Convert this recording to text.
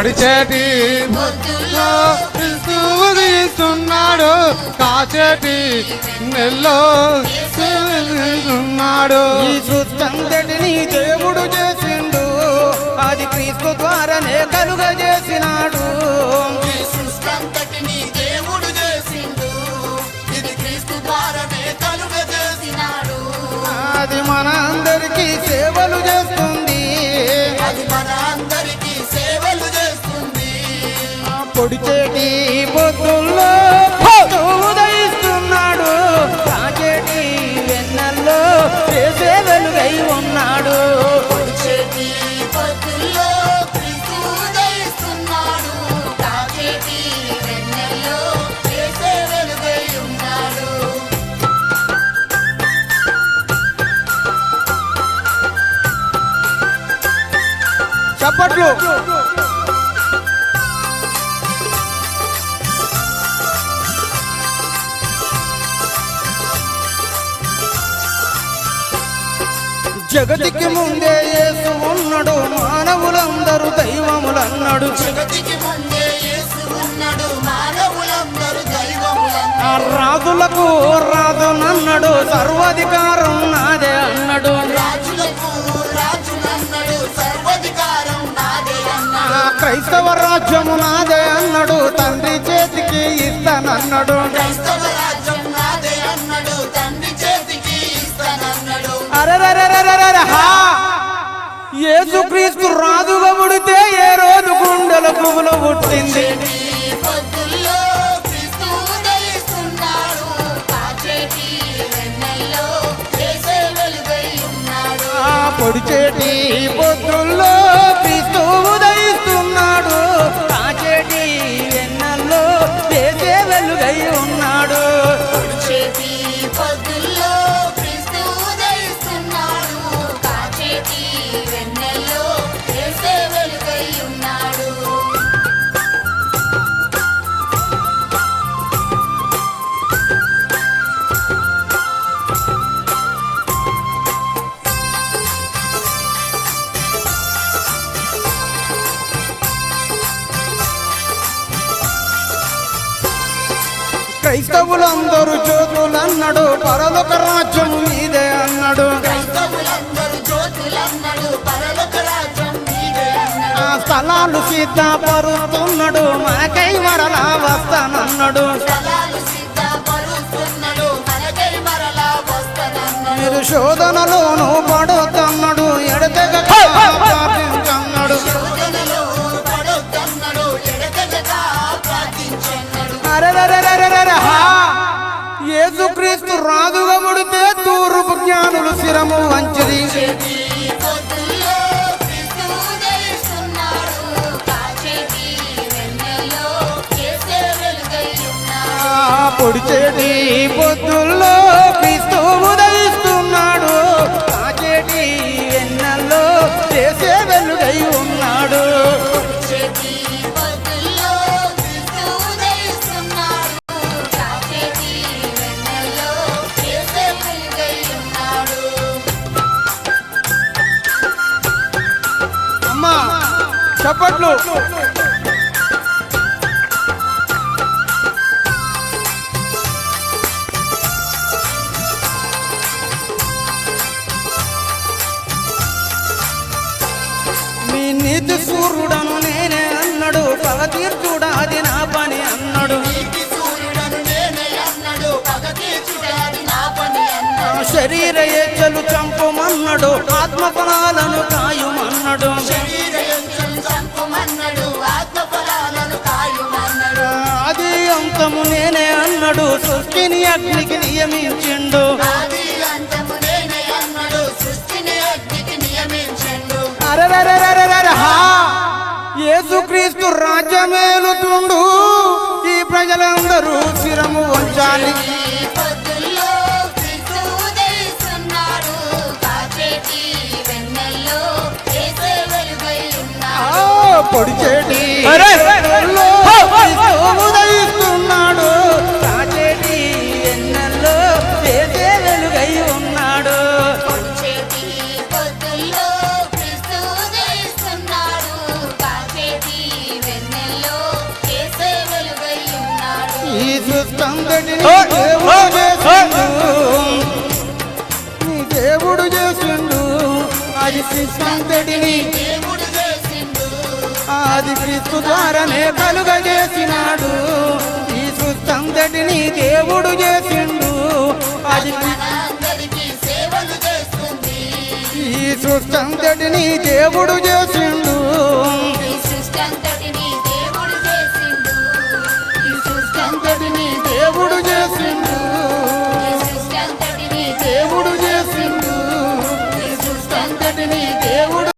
పొడిచేటి పొద్దుల్లో క్రీస్తు ఉదయిస్తున్నాడు, కాచేటి నెల్లో ఉన్నాడు. ఈ సృష్టంతటిని దేవుడు చేసిండు, అది క్రీస్తు ద్వారానే కలుగజేసినాడు. ఈ సృష్టంతటిని దేవుడు చేసిండు, ఇది క్రీస్తు ద్వారానే కలుగజేసినాడు. అది మన అందరికీ సేవలు చేస్తుంది, అది మన అందరికీ సేవలు చేస్తుంది. పొడిచేటి పొద్దుల్లో ఉదయిస్తున్నాడు, కాచేటి వెన్నెల్లో చేసే వెలుగై ఉన్నాడు. పొడిచేటి పొద్దుల్లో క్రీస్తు ఉదయిస్తున్నాడు, కాచేటి వెన్నెల్లో చేసే వెలుగై ఉన్నాడు. చప్పట్లు. జగతికి ముందే యేసు ఉన్నాడు, మానవులందరూ దైవములన్నాడు. జగతికి ముందే యేసు ఉన్నాడు, మానవులందరూ దైవములన్నాడు. రాజులకు రాజునన్నాడు, సర్వాధికారం నాదే అన్నాడు. రాజులకు రాజునన్నాడు, సర్వాధికారం నాదే అన్నాడు. క్రైస్తవ రాజ్యము నాదే అన్నాడు, తండ్రి చేతికి ఇస్తానన్నాడు. క్రైస్తవ రాజ్యం నాదే అన్నాడు, తండ్రి చేతికి ఇస్తానన్నాడు. యేసుక్రీస్తు రాజుగా పుడితే ఏ రోజు గుండెల పువ్వులు పుట్టింది. పొద్దుల్లో క్రీస్తు ఉదయిస్తున్నాడు, కాచేటి వెన్నెల్లో చేసే వెలుగై ఉన్నాడు. పొడిచేటి పొద్దుల్లో క్రీస్తు ఉదయిస్తున్నాడు, కాచేటి వెన్నెల్లో చేసే వెలుగై ఉన్నాడు. పొడిచేటి పొద్దుల్లో క్రీస్తు ఉదయిస్తున్నాడు, కాచేటి వెన్నెల్లో చేసే వెలుగై ఉన్నాడు. క్రైస్తవులందరూ జ్యోతులన్నాడు, పరలోక రాజ్యం మీదే అన్నాడు. క్రైస్తవులందరూ జ్యోతులన్నాడు, పరలోక రాజ్యం నీదే అన్నాడు. స్థలాలు సిద్ధపరుస్తున్నాడు, మనకై మరలా వస్తానన్నాడు. స్థలాలు సిద్ధపరుస్తున్నాడు, మనకై మరలా వస్తానన్నాడు. మీరు శోధనలోను పడుతున్నాడు, ఎడతెగక ప్రార్థించన్నాడు. శోధనలో పడొద్దన్నాడు, ఎడతెగక ప్రార్థించన్నాడు. యేసుక్రీస్తు రాజుగా పుడితే తూర్పు జ్ఞానులు శిరము వంచిది. పొద్దుల్లో క్రీస్తు ఉదయిస్తున్నాడు, కాచేటి వెన్నెల్లో చేసే వెలుగై ఉన్నాడు. పొడిచేటి పొద్దుల్లో క్రీస్తు ఉదయిస్తున్నాడు, కాచేటి వెన్నెల్లో చేసే వెలుగై ఉన్నాడు. పొడిచేటి పొద్దుల్లో క్రీస్తు ఉదయిస్తున్నాడు, కాచేటి వెన్నెల్లో చేసే వెలుగై ఉన్నాడు. అమ్మా చప్పట్లు. మీ నీతి సూర్యుడను నేనే అన్నాడు, పగ తీర్చుడా అది నా పని అన్నాడు. నీతి సూర్యుడను నేనే అన్నాడు, పగ తీర్చుడాది నా పని అన్నాడు. శరీర ఏచ్చలు చంపమన్నాడు, ఆత్మఫలాలను కాయుమన్నాడు. శరీర యంత్రం చంపమన్నాడు, ఆత్మఫలాలను కాయుమన్నాడు. ఆది అంతము నేనే అన్నాడు, సృష్టిని అగ్నికి నియమించిండు. ఆది అంతము నేనే అన్నాడు, సృష్టిని అగ్నికి నియమించండు. యేసుక్రీస్తు రాజ్యమేలుతుండు, ఈ ప్రజలందరూ శిరము వంచాలి. పొద్దుల్లో క్రీస్తు ఉదయిస్తున్నాడు, కాచేటి వెన్నెల్లో చేసే వెలుగై ఉన్నాడు. పొడిచేటి ఉదయిస్తున్నాడు, కాచేటి వెన్నెల్లో చేసే వెలుగై ఉన్నాడు. పొడిచేటి పొద్దుల్లో క్రీస్తు ఉదయిస్తున్నాడు, కాచేటి అది సృష్టంతటిని దేవుడు చేసిండు ఆది క్రీస్తు ద్వారానే కలుగజేసినాడు ఈ సృష్టంతటిని దేవుడు చేసిండు అది అందరికీ సేవలు చేస్తుంది ఈ సృష్టంతటిని దేవుడు చేసిండు ఈ సృష్టి అంతటిని దేవుడు చేసిండు ఈ సృష్టంతటిని దేవుడు చేసిండు ఈ సృష్టి అంతటిని దేవుడు చేసిండు ఈ సృష్టంతటిని